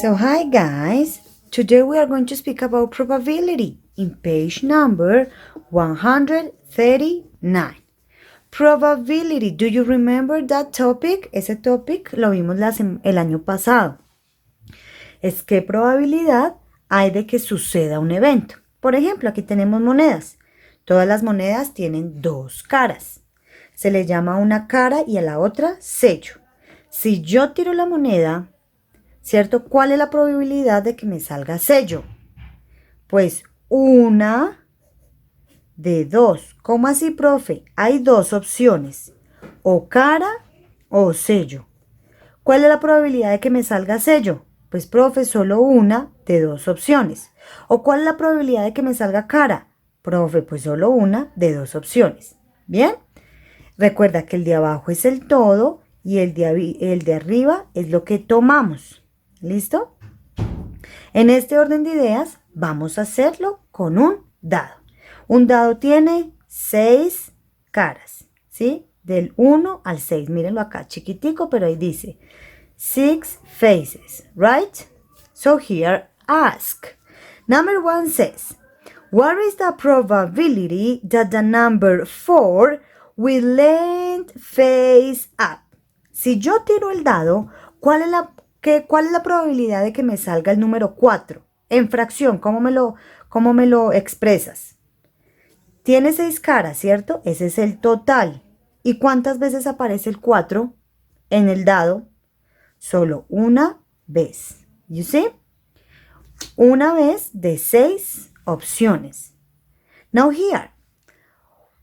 So hi guys, today we are going to speak about probability in page number 139. Probability, do you remember that topic? Ese topic lo vimos el año pasado. Es qué probabilidad hay de que suceda un evento. Por ejemplo, aquí tenemos monedas. Todas las monedas tienen dos caras. Se le llama una cara y a la otra sello. Si yo tiro la moneda, ¿cierto? ¿Cuál es la probabilidad de que me salga sello? Pues 1 de 2. ¿Cómo así, profe? Hay dos opciones, o cara o sello. ¿Cuál es la probabilidad de que me salga sello? Pues, profe, solo una de dos opciones. ¿O cuál es la probabilidad de que me salga cara? Profe, pues solo una de dos opciones. ¿Bien? Recuerda que el de abajo es el todo y el de arriba es lo que tomamos. ¿Listo? En este orden de ideas vamos a hacerlo con un dado. Un dado tiene 6 caras, ¿sí? Del 1 al 6. Mírenlo acá, chiquitico, pero ahí dice 6 faces, right? So here, ask. Number 1 says, what is the probability that the number 4 will land face up? Si yo tiro el dado, ¿cuál es la probabilidad de que me salga el número 4? En fracción, ¿cómo me lo expresas? Tiene 6 caras, ¿cierto? Ese es el total. ¿Y cuántas veces aparece el 4 en el dado? Solo una vez. ¿You see? Una vez de 6 opciones. Now here.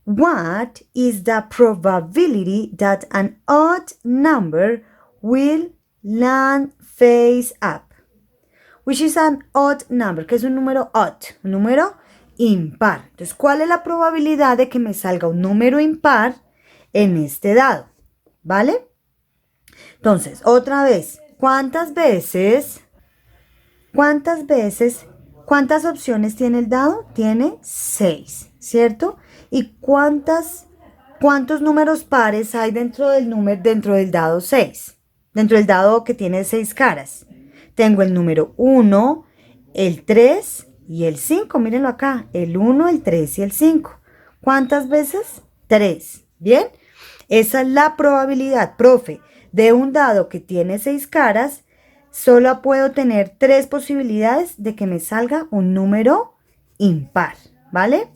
What is the probability that an odd number will land face up? Which is an odd number, que es un número odd, un número impar. Entonces, ¿cuál es la probabilidad de que me salga un número impar en este dado? ¿Vale? Entonces, otra vez, ¿cuántas opciones tiene el dado? Tiene 6, ¿cierto? ¿Y cuántos números pares hay dentro del dado 6? Dentro del dado que tiene 6 caras. Tengo el número 1, el 3 y el 5. Mírenlo acá. El 1, el 3 y el 5. ¿Cuántas veces? 3. ¿Bien? Esa es la probabilidad, profe, de un dado que tiene 6 caras. Solo puedo tener 3 posibilidades de que me salga un número impar. ¿Vale?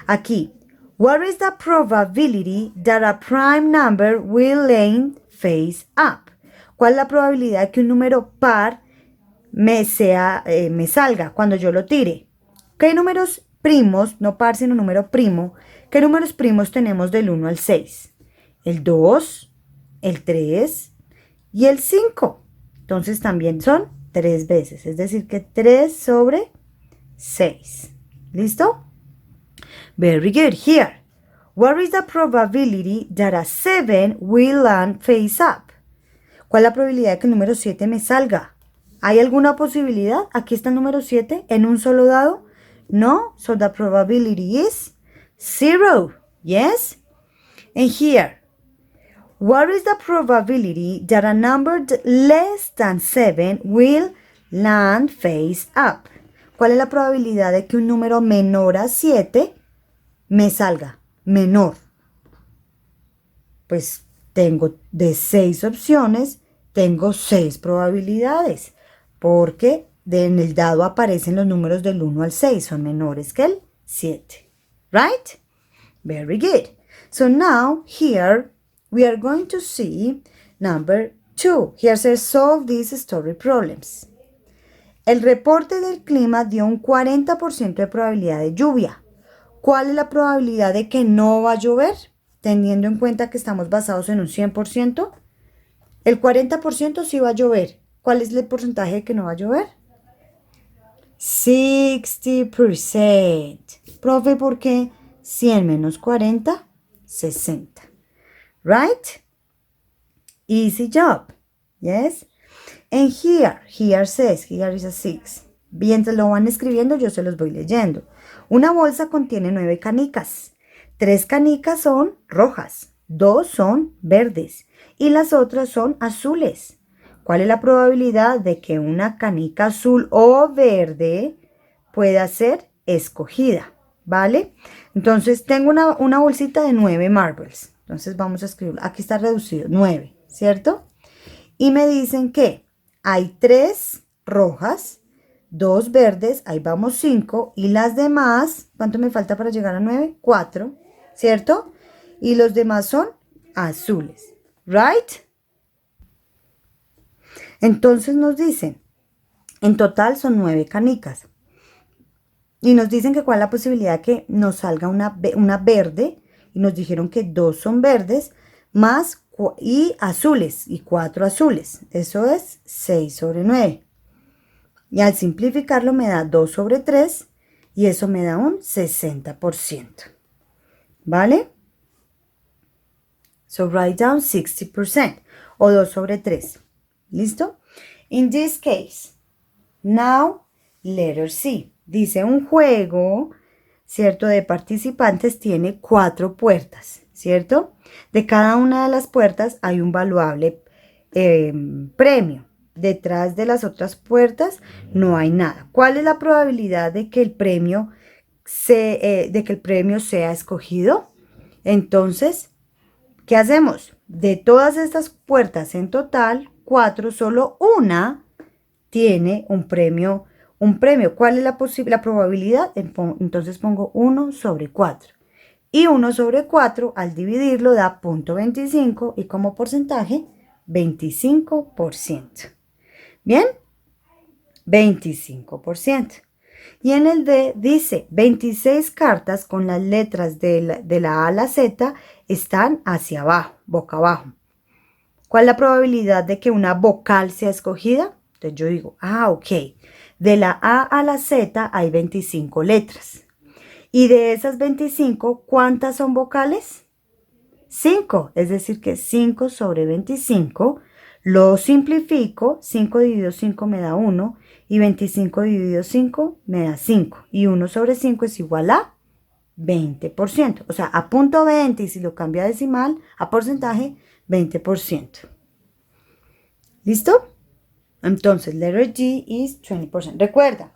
Aquí. What is the probability that a prime number will land face up? ¿Cuál es la probabilidad de que un número par me salga cuando yo lo tire? ¿Qué números primos, no par sino número primo, qué números primos tenemos del 1 al 6? El 2, el 3 y el 5. Entonces también son 3 veces, es decir que 3 sobre 6. ¿Listo? Very good. Here. What is the probability that a 7 will land face up? ¿Cuál es la probabilidad de que el número 7 me salga? ¿Hay alguna posibilidad? Aquí está el número 7 en un solo dado. No. So the probability is 0. Yes? And here. What is the probability that a number less than 7 will land face up? ¿Cuál es la probabilidad de que un número menor a 7 me salga? Menor. Pues tengo de 6 opciones, tengo 6 probabilidades, porque en el dado aparecen los números del 1 al 6, son menores que el 7. Right? Very good. So now here we are going to see number 2. Here says solve these story problems. El reporte del clima dio un 40% de probabilidad de lluvia. ¿Cuál es la probabilidad de que no va a llover? Teniendo en cuenta que estamos basados en un 100%. El 40% sí va a llover. ¿Cuál es el porcentaje de que no va a llover? 60%. Profe, ¿por qué? 100 menos 40, 60. Right? Easy job. Yes? And here says, here is a 6. Mientras lo van escribiendo, yo se los voy leyendo. Una bolsa contiene 9 canicas. 3 canicas son rojas, 2 son verdes y las otras son azules. ¿Cuál es la probabilidad de que una canica azul o verde pueda ser escogida? ¿Vale? Entonces tengo una bolsita de 9 marbles. Entonces vamos a escribirlo. Aquí está reducido, 9, ¿cierto? Y me dicen que hay 3 rojas, 2 verdes, ahí vamos 5. Y las demás, ¿cuánto me falta para llegar a 9? 4, ¿cierto? Y los demás son azules, ¿right? Entonces nos dicen, en total son 9 canicas. Y nos dicen que cuál es la posibilidad de que nos salga una verde. Y nos dijeron que 2 son verdes más y azules y 4 azules. Eso es 6 sobre 9. Y al simplificarlo me da 2 sobre 3 y eso me da un 60%. ¿Vale? So write down 60% o 2 sobre 3. ¿Listo? In this case, now letter C. Dice un juego, ¿cierto? De participantes tiene 4 puertas, ¿cierto? De cada una de las puertas hay un valuable premio. Detrás de las otras puertas no hay nada. ¿Cuál es la probabilidad de que el premio sea escogido? Entonces, ¿qué hacemos? De todas estas puertas en total, 4, solo una tiene un premio. ¿Cuál es la probabilidad? Entonces pongo 1 sobre 4. Y 1 sobre 4 al dividirlo da 0.25 y como porcentaje 25%. ¿Bien? 25%. Y en el D dice 26 cartas con las letras de la A a la Z están hacia abajo, boca abajo. ¿Cuál es la probabilidad de que una vocal sea escogida? Entonces yo digo, ok, de la A a la Z hay 25 letras. Y de esas 25, ¿cuántas son vocales? 5, es decir que 5 sobre 25, lo simplifico, 5 dividido 5 me da 1 y 25 dividido 5 me da 5 y 1 sobre 5 es igual a 20%, o sea, a punto 20 y si lo cambia a decimal, a porcentaje, 20%. ¿Listo? Entonces, letter G is 20%. Recuerda,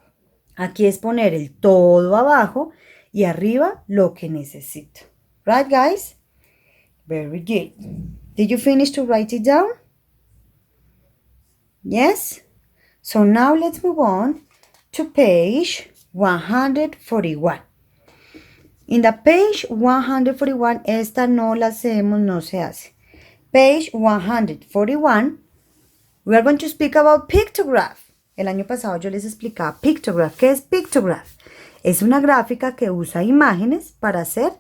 aquí es poner el todo abajo y arriba lo que necesito. Right, guys? Very good. Did you finish to write it down? Yes? So now let's move on to page 141. In the page 141, esta no la hacemos, no se hace. Page 141, we are going to speak about pictograph. El año pasado yo les explicaba pictograph. ¿Qué es pictograph? Es una gráfica que usa imágenes para hacer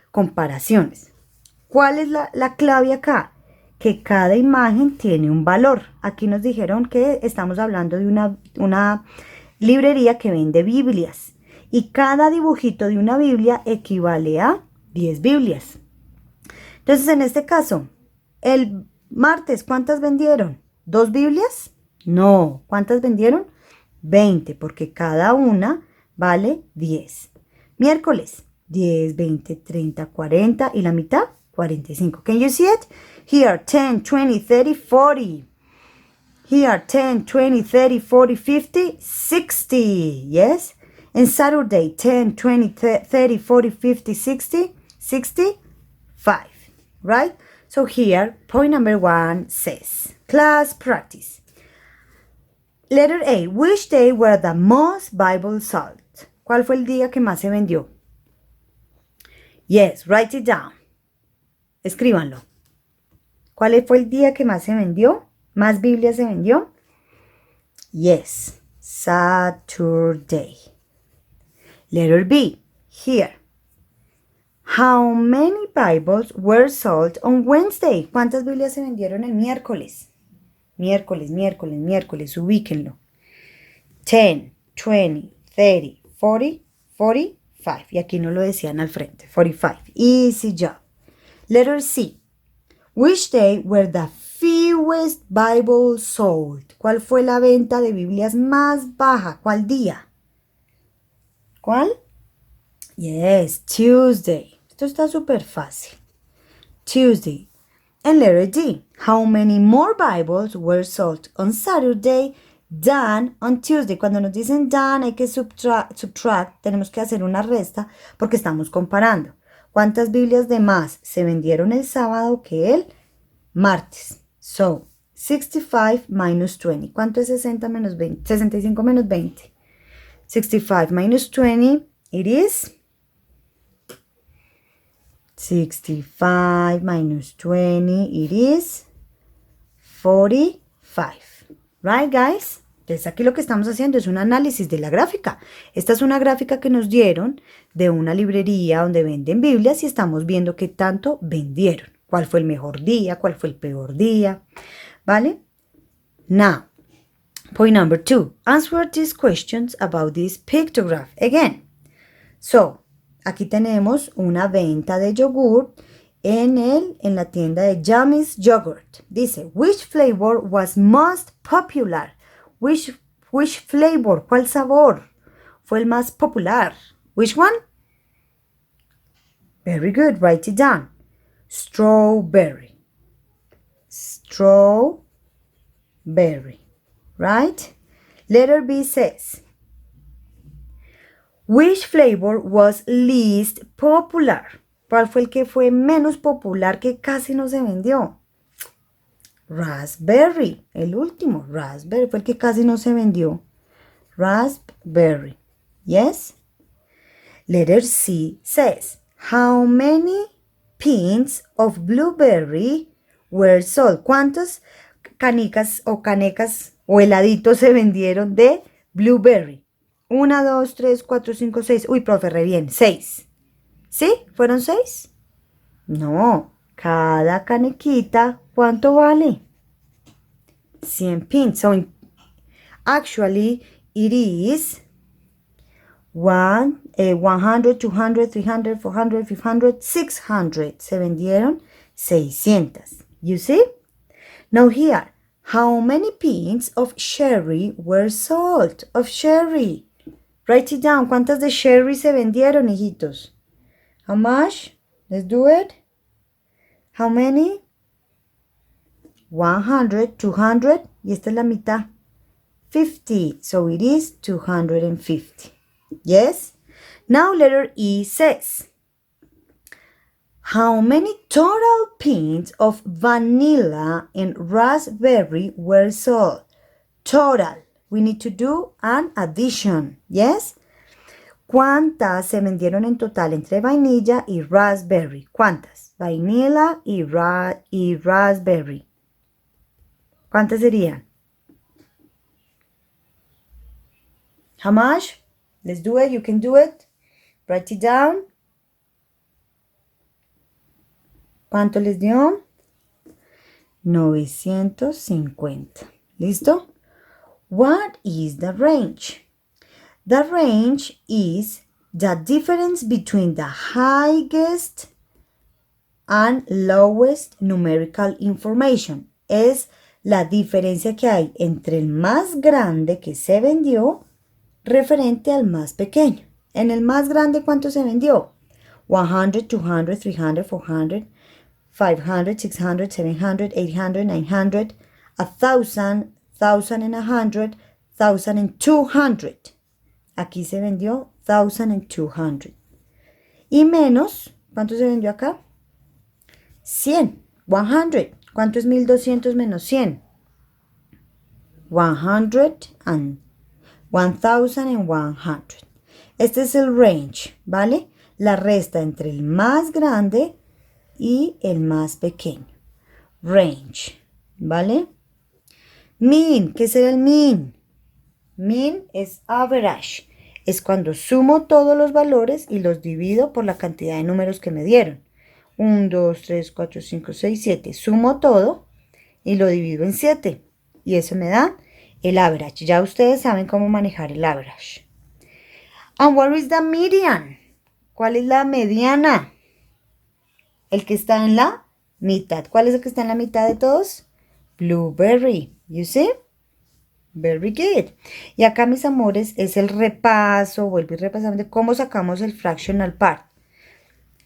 comparaciones. ¿Cuál es la clave acá? Que cada imagen tiene un valor. Aquí nos dijeron que estamos hablando de una librería que vende Biblias. Y cada dibujito de una Biblia equivale a 10 Biblias. Entonces, en este caso, el martes, ¿cuántas vendieron? ¿2 Biblias? No. ¿Cuántas vendieron? 20, porque cada una vale 10. Miércoles, 10, 20, 30, 40 y la mitad, 45. Can you see it? Here, 10, 20, 30, 40. Here, 10, 20, 30, 40, 50, 60. Yes? And Saturday, 10, 20, 30, 40, 50, 60, 65. Right? So here, point number 1 says, class practice. Letter A, which day were the most Bibles sold? ¿Cuál fue el día que más se vendió? Yes, write it down. Escríbanlo. ¿Cuál fue el día que más se vendió? ¿Más Biblia se vendió? Yes, Saturday. Letter B, here. How many Bibles were sold on Wednesday? ¿Cuántas Biblias se vendieron el miércoles? Miércoles, ubíquenlo. 10, 20, 30, 40, 45. Y aquí no lo decían al frente. 45. Easy job. Letter C. Which day were the fewest Bibles sold? ¿Cuál fue la venta de Biblias más baja? ¿Cuál día? ¿Cuál? Yes, Tuesday. Esto está súper fácil. Tuesday. And letter D, how many more Bibles were sold on Saturday than on Tuesday? Cuando nos dicen than hay que subtract, tenemos que hacer una resta porque estamos comparando. ¿Cuántas Biblias de más se vendieron el sábado que el martes? So, 65 minus 20. ¿Cuánto es 60 menos 20? 65 menos 20. 65 minus 20, it is 65 minus 20, it is 45. Right, guys? Entonces aquí lo que estamos haciendo es un análisis de la gráfica. Esta es una gráfica que nos dieron de una librería donde venden Biblias y estamos viendo qué tanto vendieron. ¿Cuál fue el mejor día? ¿Cuál fue el peor día? ¿Vale? Now, point number 2. Answer these questions about this pictograph again. So, aquí tenemos una venta de yogur en la tienda de Yummy's Yogurt. Dice, which flavor was most popular? Which flavor? ¿Cuál sabor fue el más popular? Which one? Very good. Write it down. Strawberry. Strawberry. Right? Letter B says, which flavor was least popular? ¿Cuál fue el que fue menos popular que casi no se vendió? Raspberry, el último, raspberry, fue el que casi no se vendió. Raspberry, yes? Letter C says, how many pints of blueberry were sold? ¿Cuántas canicas o canecas o heladitos se vendieron de blueberry? 1, 2, 3, 4, 5, 6. Uy, profe, re bien, 6. ¿Sí? ¿Fueron 6? No, cada canequita, ¿cuánto vale? 100 pins. So, actually, it is 100, 200, 300, 400, 500, 600. Se vendieron 600. You see? Now here, how many pins of sherry were sold? Of sherry. Write it down. ¿Cuántas de sherry se vendieron, hijitos? How much? Let's do it. How many? 100, 200. Y esta es la mitad. 50. So it is 250. Yes? Now letter E says, how many total pins of vanilla and raspberry were sold? Total. We need to do an addition. Yes? ¿Cuántas se vendieron en total entre vainilla y raspberry? ¿Cuántas? Vainilla y raspberry. ¿Cuántas serían? How much? Let's do it. You can do it. Write it down. ¿Cuánto les dio? 950. ¿Listo? What is the range? The range is the difference between the highest and lowest numerical information. Es la diferencia que hay entre el más grande que se vendió referente al más pequeño. En el más grande, ¿cuánto se vendió? 100, 200, 300, 400, 500, 600, 700, 800, 900, 1,000, 1,100, 1,200. Aquí se vendió 1,200. Y menos, ¿cuánto se vendió acá? 100, 100. ¿Cuánto es 1,200 menos 100? 1,100. Este es el range, ¿vale? La resta entre el más grande y el más pequeño. Range, ¿vale? Mean, ¿qué será el mean? Mean es average. Es cuando sumo todos los valores y los divido por la cantidad de números que me dieron. 1, 2, 3, 4, 5, 6, 7. Sumo todo y lo divido en 7. Y eso me da el average. Ya ustedes saben cómo manejar el average. And what is the median? ¿Cuál es la mediana? El que está en la mitad. ¿Cuál es el que está en la mitad de todos? Blueberry. You see? Very good. Y acá, mis amores, es el repaso, vuelvo y repasamos de cómo sacamos el fractional part.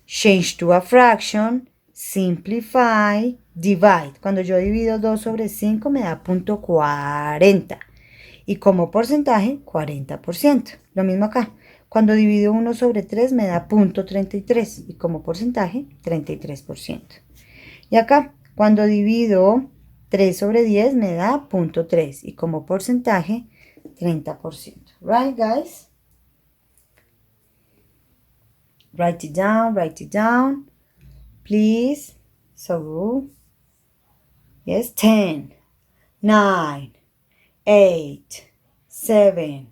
Change to a fraction, simplify, divide. Cuando yo divido 2 sobre 5 me da 0.40. Y como porcentaje, 40%. Lo mismo acá. Cuando divido 1 sobre 3 me da 0.33. Y como porcentaje, 33%. Y acá, cuando divido 3 sobre 10 me da 0.3. Y como porcentaje, 30%. Right, guys? Write it down, please. So, yes, 10, 9, 8, 7,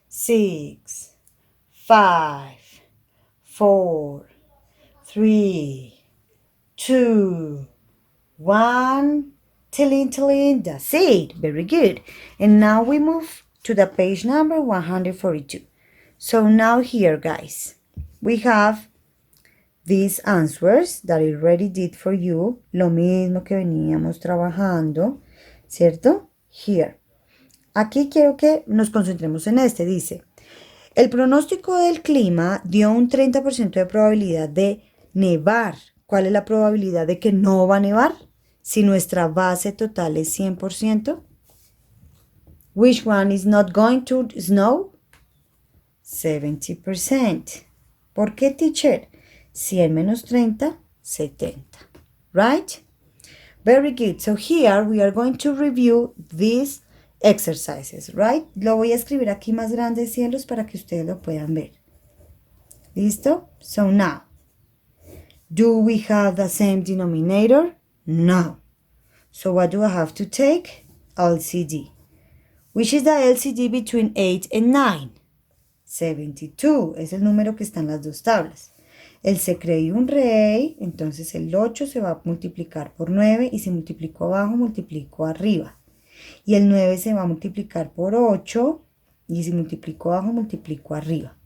6, 5, 4, 3, 2, 1. Tilling, tilling, that's it. Very good. And now we move to the page number 142. So now here, guys, we have these answers that I already did for you. Lo mismo que veníamos trabajando, ¿cierto? Here. Aquí quiero que nos concentremos en este. Dice, el pronóstico del clima dio un 30% de probabilidad de nevar. ¿Cuál es la probabilidad de que no va a nevar? Si nuestra base total es 100%. Which one is not going to snow? 70%. ¿Por qué, teacher? 100 menos 30, 70. Right? Very good. So here we are going to review these exercises, right? Lo voy a escribir aquí más grande, cielos, para que ustedes lo puedan ver. ¿Listo? So now, do we have the same denominator? No. So what do I have to take? LCD. Which is the LCD between 8 and 9? 72. Es el número que está en las dos tablas. El se cree un rey, entonces el 8 se va a multiplicar por 9 y si multiplico abajo, multiplico arriba. Y el 9 se va a multiplicar por 8 y si multiplico abajo, multiplico arriba.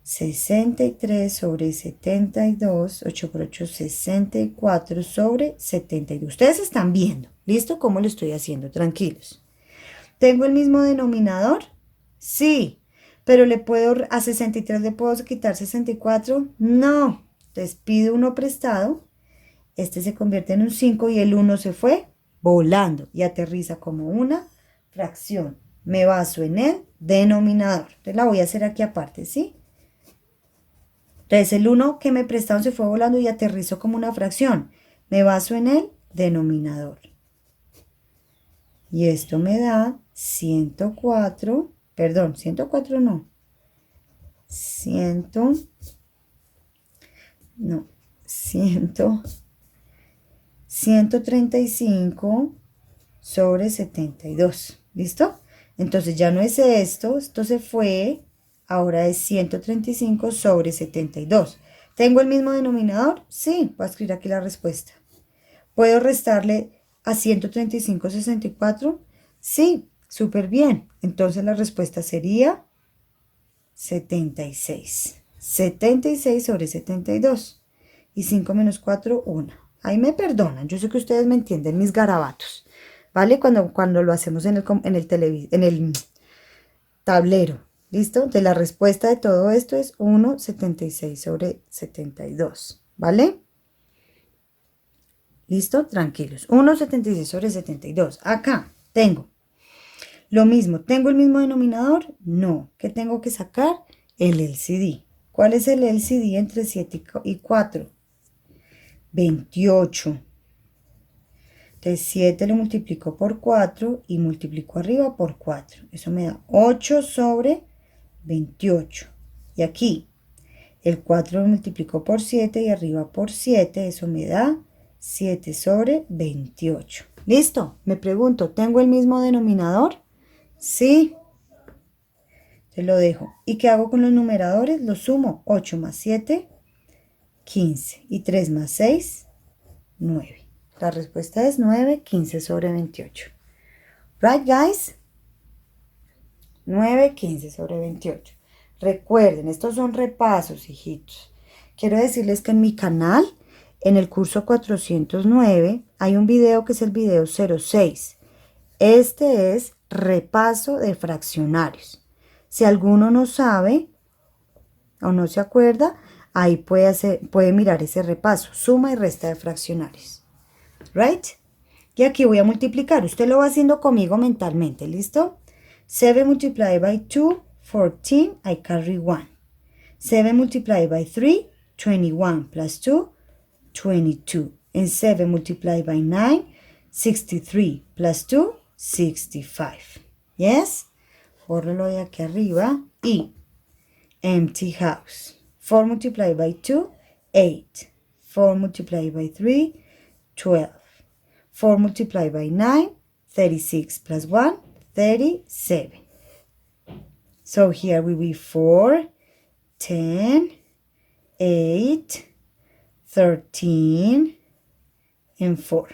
63 sobre 72, 8 por 8, 64 sobre 72. Ustedes están viendo, ¿listo? ¿Cómo lo estoy haciendo? Tranquilos. ¿Tengo el mismo denominador? Sí. ¿Pero a 63 le puedo quitar 64? No. Entonces pido uno prestado. Este se convierte en un 5 y el 1 se fue volando y aterriza como una fracción. Me baso en el denominador. Entonces la voy a hacer aquí aparte, ¿sí? Entonces el 1 que me prestaron se fue volando y aterrizó como una fracción. Me baso en el denominador. Y esto me da 104. Perdón, 104 no. 135 sobre 72. ¿Listo? Entonces ya no es esto se fue. Ahora es 135 sobre 72. ¿Tengo el mismo denominador? Sí, voy a escribir aquí la respuesta. ¿Puedo restarle a 135 64? Sí, súper bien. Entonces la respuesta sería 76. 76 sobre 72. Y 5 menos 4, 1. Ahí me perdonan. Yo sé que ustedes me entienden mis garabatos. ¿Vale? Cuando lo hacemos en el tablero. ¿Listo? De la respuesta de todo esto es 1,76 sobre 72. ¿Vale? ¿Listo? Tranquilos. 1,76 sobre 72. Acá tengo lo mismo. ¿Tengo el mismo denominador? No. ¿Qué tengo que sacar? El LCD. ¿Cuál es el LCD entre 7 y 4? 28. Entonces 7 lo multiplico por 4 y multiplico arriba por 4. Eso me da 8 sobre 28. Y aquí el 4 lo multiplico por 7 y arriba por 7. Eso me da 7 sobre 28. ¿Listo? Me pregunto, ¿tengo el mismo denominador? Sí. Te lo dejo. ¿Y qué hago con los numeradores? Los sumo. 8 más 7, 15. Y 3 más 6, 9. La respuesta es 9, 15 sobre 28. Right, guys? 9, 15 sobre 28. Recuerden, estos son repasos, hijitos. Quiero decirles que en mi canal, en el curso 409, hay un video que es el video 06. Este es repaso de fraccionarios. Si alguno no sabe o no se acuerda, ahí puede mirar ese repaso, suma y resta de fraccionarios. right? Y aquí voy a multiplicar. Usted lo va haciendo conmigo mentalmente, ¿listo? 7 multiplied by 2, 14, I carry 1. 7 multiplied by 3, 21 plus 2, 22. And 7 multiplied by 9, 63 plus 2, 65. Yes? Bórrelo de aquí arriba. Y empty house. 4 multiplied by 2, 8. 4 multiplied by 3, 12. 4 multiplied by 9, 36 plus 1, 37. So here will be 4, 10, 8, 13, and 4.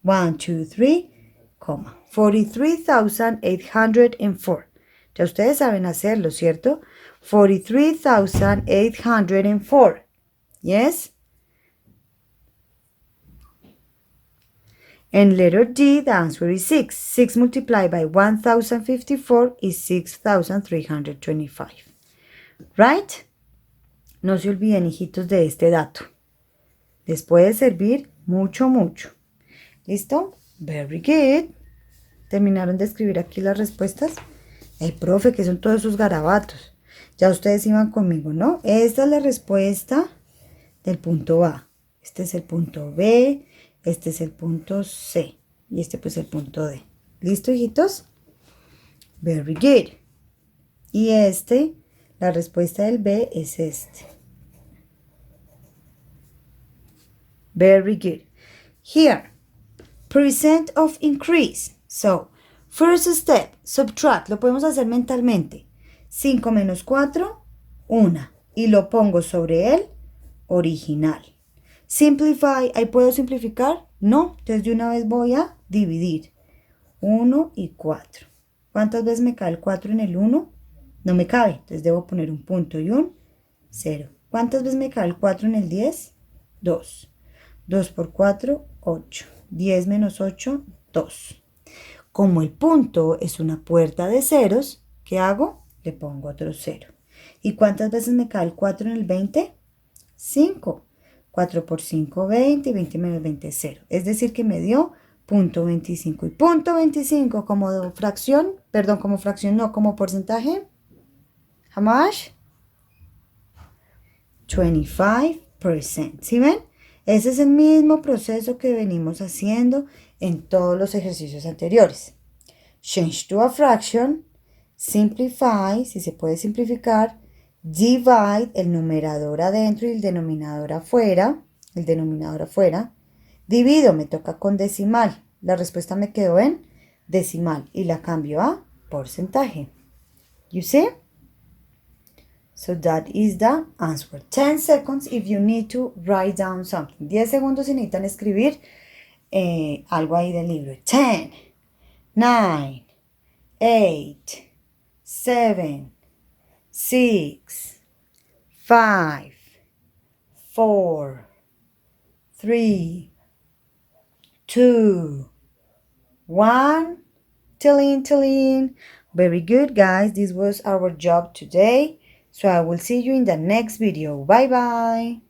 1, 2, 3, 43,804. Ya ustedes saben hacerlo, ¿cierto? 43,804. Yes? And letter D, the answer is 6. 6 multiplied by 1,054 is 6,325. Right? No se olviden, hijitos, de este dato. Les puede servir mucho, mucho. ¿Listo? Very good. ¿Terminaron de escribir aquí las respuestas? El profe, que son todos esos garabatos. Ya ustedes iban conmigo, ¿no? Esta es la respuesta del punto A. Este es el punto B. Este es el punto C. Y este pues el punto D. ¿Listo, hijitos? Very good. Y la respuesta del B es este. Very good. Here, percent of increase. So, first step, subtract. Lo podemos hacer mentalmente. 5 menos 4, 1. Y lo pongo sobre el original. Simplify. ¿Ahí puedo simplificar? No. Entonces de una vez voy a dividir. 1 y 4. ¿Cuántas veces me cae el 4 en el 1? No me cabe. Entonces debo poner un punto y un 0. ¿Cuántas veces me cae el 4 en el 10? 2. 2 por 4, 8. 10 menos 8, 2. Como el punto es una puerta de ceros, ¿qué hago? Le pongo otro 0. ¿Y cuántas veces me cae el 4 en el 20? 5. 4 por 5, 20. Y 20 menos 20, 0. Es decir, que me dio punto 25. Y punto 25 como fracción, perdón, como fracción no, como porcentaje. How much? 25%. ¿Sí ven? Ese es el mismo proceso que venimos haciendo en todos los ejercicios anteriores. Change to a fraction, simplify, si se puede simplificar, divide, el numerador adentro y el denominador afuera, divido, me toca con decimal, la respuesta me quedó en decimal y la cambio a porcentaje. You see? So that is the answer. 10 seconds if you need to write down something. 10 segundos si necesitan escribir algo ahí del libro. 10, 9, 8, 7, 6, 5, 4, 3, 2, 1. Tilling. Very good, guys. This was our job today. So I will see you in the next video. Bye bye.